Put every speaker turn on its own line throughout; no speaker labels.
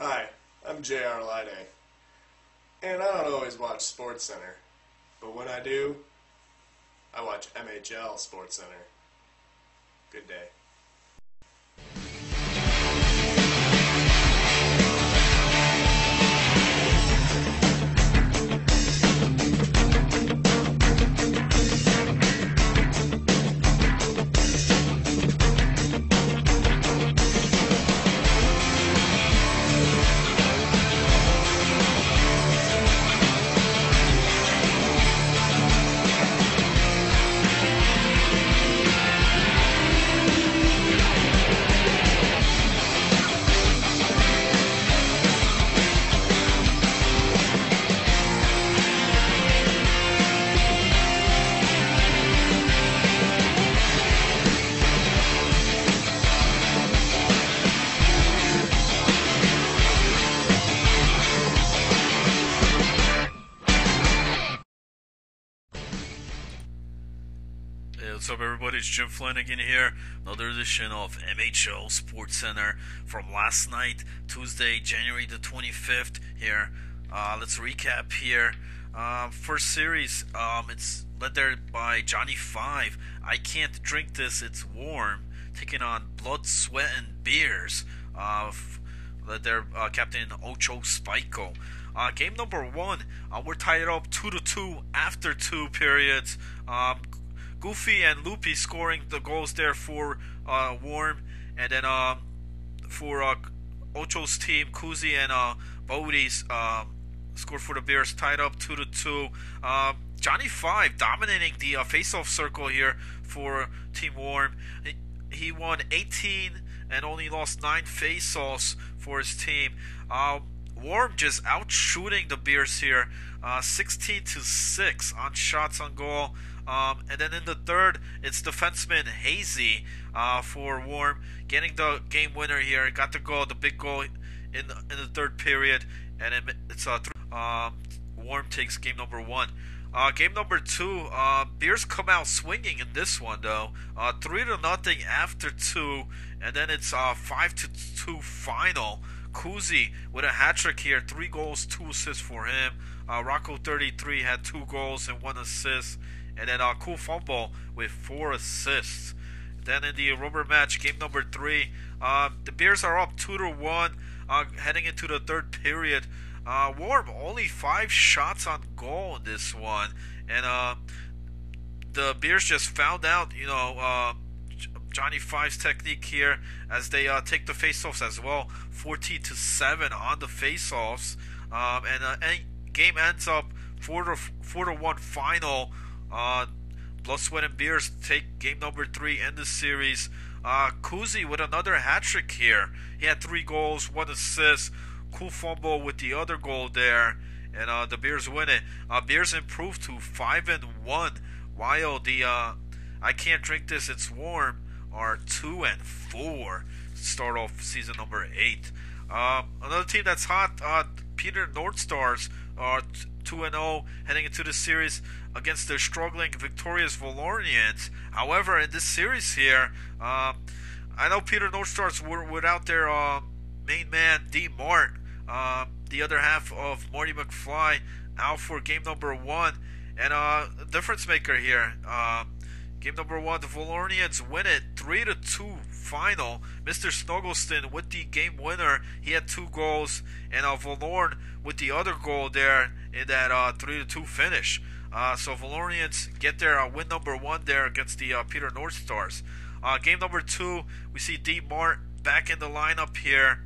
Hi, I'm J.R. Lyday, and I don't always watch SportsCenter, but when I do, I watch MHL SportsCenter. Good day.
Hey, what's up, everybody? It's Jim Flanagan here. Another edition of MHL SportsCenter from last night, Tuesday, January the 25th. Here, let's recap here. First series, it's led there by Johnny 5. I can't drink this; it's warm. Taking on Blood, Sweat, and Beers. Led there, Captain Ocho Spiko. Game number one, we're tied up 2-2 after 2 periods. Goofy and Loopy scoring the goals there for Warm, and then for Ocho's team, Kuzi and Bodie's scored for the Bears, tied up 2-2. Johnny 5 dominating the face-off circle here for Team Warm. He won 18 and only lost 9 face-offs for his team. Warm just out-shooting the Bears here, 16-6 on shots on goal. And then in the third, it's defenseman Hazy for Warm, getting the game winner here. Got the goal, the big goal in the third period, and it's Warm takes game number one. Game number two, Bears come out swinging in this one though, 3-0 after 2, and then it's 5-2 final. Kuzi with a hat trick here, 3 goals, 2 assists for him. Rocco 33 had 2 goals and 1 assist. And then Cool Fumble with 4 assists. Then in the rubber match, game number 3, the Bears are up 2-1, heading into the third period. Warm only 5 shots on goal in this one, and the Bears just found out, Johnny 5's technique here as they take the faceoffs as well, 14-7 on the faceoffs, and game ends up 4-1 final. Blood, Sweat, and Beers take game number 3 in the series. Kuzi with another hat trick here. He had 3 goals, 1 assist. Cool Fumble with the other goal there, and the Bears win it. Bears improved to 5-1, while the I can't drink this, it's warm are 2-4. Start off season number 8. Another team that's hot, Peter North Stars are 2-0 heading into the series against the struggling victorious Valorians. However, in this series here, I know Peter North Stars were without their main man D Mart, the other half of Marty McFly, out for game number 1, and difference maker here. Game number 1, the Valorians win it 3-2 final. Mr. Snuggleston with the game winner. He had 2 goals, and Valorn with the other goal there in that 3-2 finish. So Valorians get their win number 1 there against the Peter North Stars. Game number 2, we see D Mart back in the lineup here.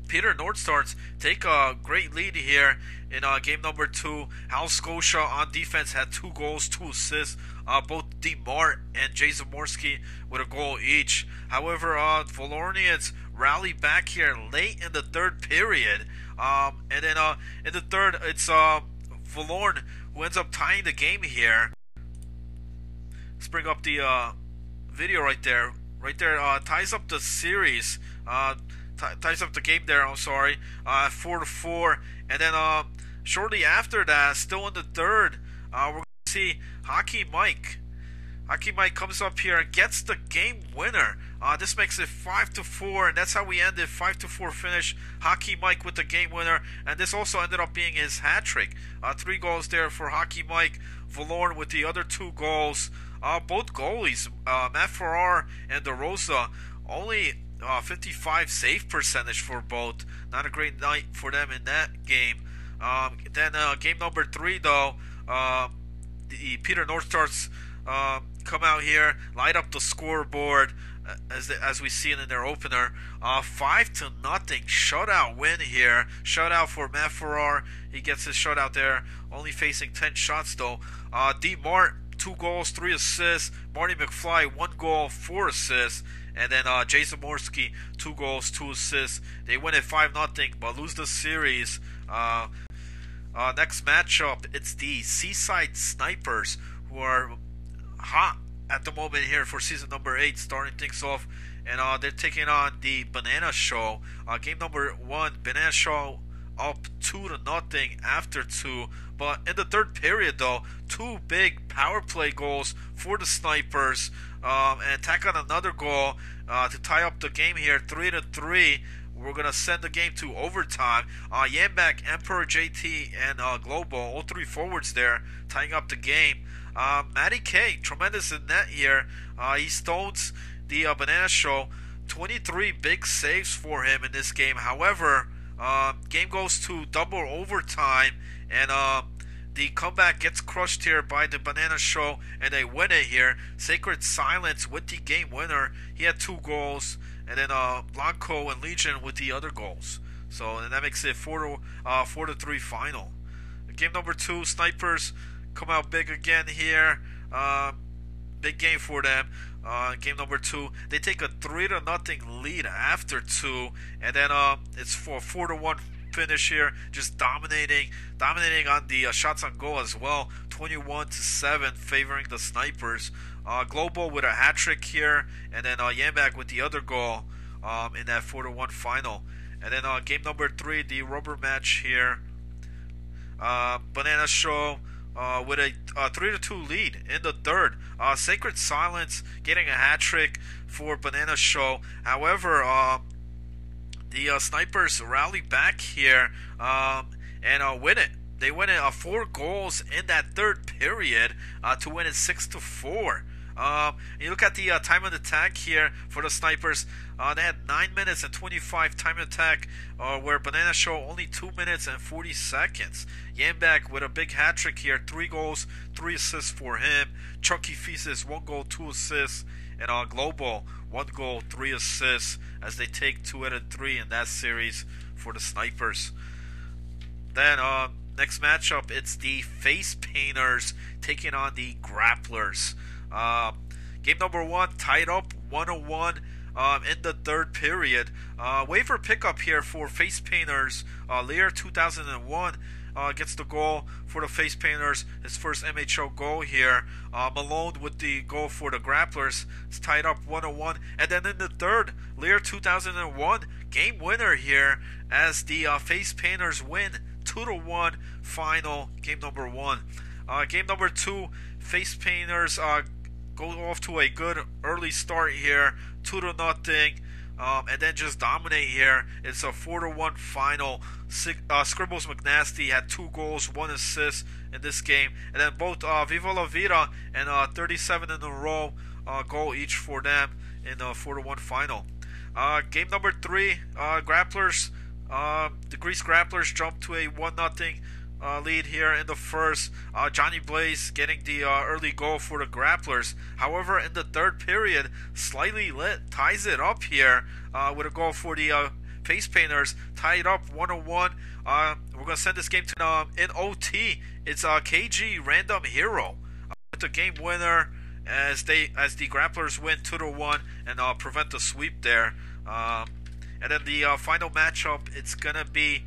Peter North Stars take a great lead here in game number 2. Hal Scotia on defense had 2 goals, 2 assists. Both D Mart and Jay Zamorsky with a goal each. However, Valorians rally back here late in the third period. And then in the third, it's Valorn who ends up tying the game here. Let's bring up the video right there. Right there, ties up the series. Ties up the game there, I'm sorry. 4-4. And then shortly after that, still in the third, we're going to see Hockey Mike. Hockey Mike comes up here and gets the game winner. This makes it 5-4, and that's how we ended. 5-4 finish. Hockey Mike with the game winner, and this also ended up being his hat trick. 3 goals there for Hockey Mike. Valorn with the other 2 goals. Both goalies, Matt Farrar and DeRosa, only 55 save percentage for both. Not a great night for them in that game. Then game number 3, though, the Peter North Stars come out here, light up the scoreboard as we see it in their opener. 5-0 shutout win here. Shutout for Matt Farrar. He gets his shutout there, only facing 10 shots though. D. Mart, 2 goals, 3 assists. Marty McFly, 1 goal, 4 assists. And then Jay Zamorsky, 2 goals, 2 assists. They win it 5-0, but lose the series. Next matchup, it's the Seaside Snipers, who are hot at the moment here for season number 8, starting things off. And they're taking on the Banana Show. Game number 1, Banana Show up 2-0 after 2. But in the third period, though, 2 big power play goals for the Snipers, and tack on another goal to tie up the game here, 3-3. We're going to send the game to overtime. Yambak, Emperor, JT, and Global, all 3 forwards there, tying up the game. Matty K, tremendous in net here. He stones the Banana Show. 23 big saves for him in this game. However, game goes to double overtime, and the comeback gets crushed here by the Banana Show, and they win it here. Sacred Silence with the game winner. He had 2 goals, and then Blanco and Legion with the other goals. So, and that makes it 4-3 final. Game number 2, Snipers come out big again here. Big game for them. Game number 2, they take a 3-0 lead after 2, and then it's for a 4-1 finish here, just dominating on the shots on goal as well. 21-7 favoring the Snipers. Global with a hat trick here, and then Yambak with the other goal in that 4-1 final. And then game number 3, the rubber match here. Banana Show with a 3-2 lead in the third. Sacred Silence getting a hat trick for Banana Show. However, the Snipers rally back here and win it. They win it 4 goals in that third period to win it 6-4. You look at the time of attack here for the Snipers. They had 9 minutes and 25 time attack, where Banana Show only 2 minutes and 40 seconds. Yambak with a big hat trick here, 3 goals, 3 assists for him. Chucky Feases, 1 goal, 2 assists. And Global, 1 goal, 3 assists, as they take 2 out of 3 in that series for the Snipers. Then next matchup, it's the Face Painters taking on the Grapplers. Game number 1 tied up 1-1 in the third period. Waiver pickup here for Face Painters. Lear 2001 gets the goal for the Face Painters, his first MHO goal here. Malone with the goal for the Grapplers. It's tied up 1-1. And then in the third, Lear 2001 game winner here as the Face Painters win 2-1 final. Game number 1. Game number 2, Face Painters go off to a good early start here, 2-0, and then just dominate here. It's a 4-1 final. Scribbles McNasty had 2 goals, 1 assist in this game, and then both Viva La Vida and 37 in a row goal each for them in the 4-1 final. Game number 3, Grapplers. The Grease Grapplers jumped to a 1-0 lead here in the first. Johnny Blaze getting the early goal for the Grapplers. However, in the third period, Slightly Lit ties it up here with a goal for the Face Painters. Tied up 1-1. We're going to send this game to in OT. It's KG Random Hero with the game winner as the Grapplers win 2-1 and prevent the sweep there. And then the final matchup, it's going to be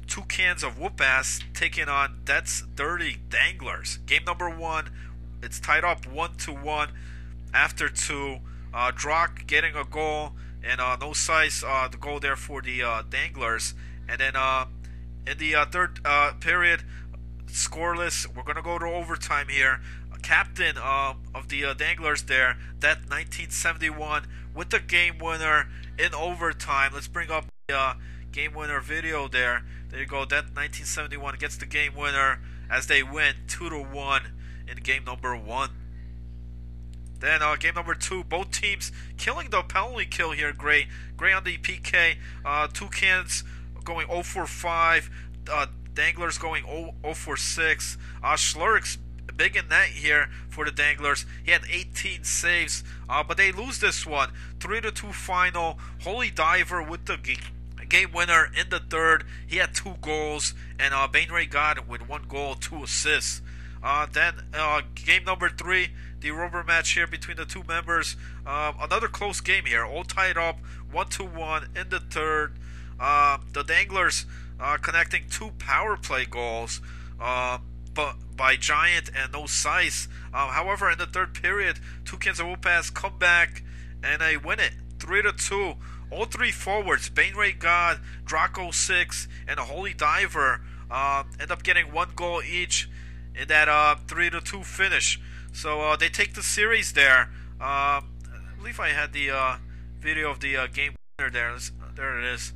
2 cans of whoop-ass taking on That's Dirty Danglers. Game number 1, it's tied up 1-1 after 2. Drock getting a goal, and no size the goal there for the Danglers. And then in the third period, scoreless. We're going to go to overtime here. Captain of the Danglers there, that 1971 with the game winner in overtime. Let's bring up the game winner video there. There you go. That 1971 gets the game winner as they win 2-1 in game number 1. Then game number 2, both teams killing the penalty kill here. Gray on the PK. Toucans going 0 for 5. Danglers going 0 for 6. Schlurk's big in net here for the Danglers. He had 18 saves, but they lose this one. 3-2 final. Holy Diver with the game winner in the third. He had 2 goals, and Bainray got it with 1 goal, 2 assists. Then game number 3, the rubber match here between the two members. Another close game here, all tied up 1-1 in the third. The Danglers connecting 2 power play goals, but by Giant and no Size. However, in the third period, Toucans and Wolfpass come back and they win it 3-2. All 3 forwards, Bainray God, Draco 6, and a Holy Diver, end up getting 1 goal each in that 3-2 finish. So they take the series there. I believe I had the video of the game winner there. There it is.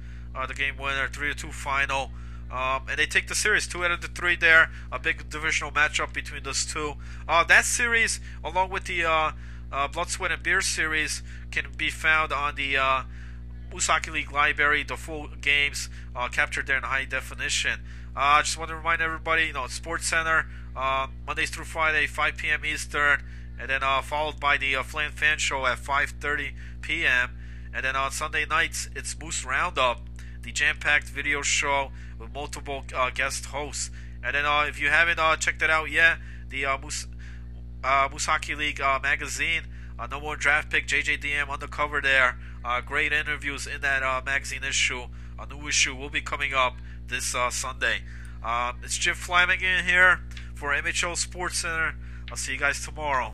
The game winner, 3-2 final. And they take the series, 2 out of the 3 there. A big divisional matchup between those two. That series, along with the Blood, Sweat, and Beer series, can be found on the Moose Hockey League library. The full games captured there in high definition. I just want to remind everybody, SportsCenter, Mondays through Friday, 5 p.m. Eastern, and then followed by the Flan Fan Show at 5:30 p.m. And then on Sunday nights, it's Moose Roundup, the jam-packed video show with multiple guest hosts. And then if you haven't checked it out yet, the Moose Hockey League magazine, number 1 draft pick JJDM on the cover there. Great interviews in that magazine issue. A new issue will be coming up this Sunday. It's Jim Flanagan here for MHO SportsCenter. I'll see you guys tomorrow.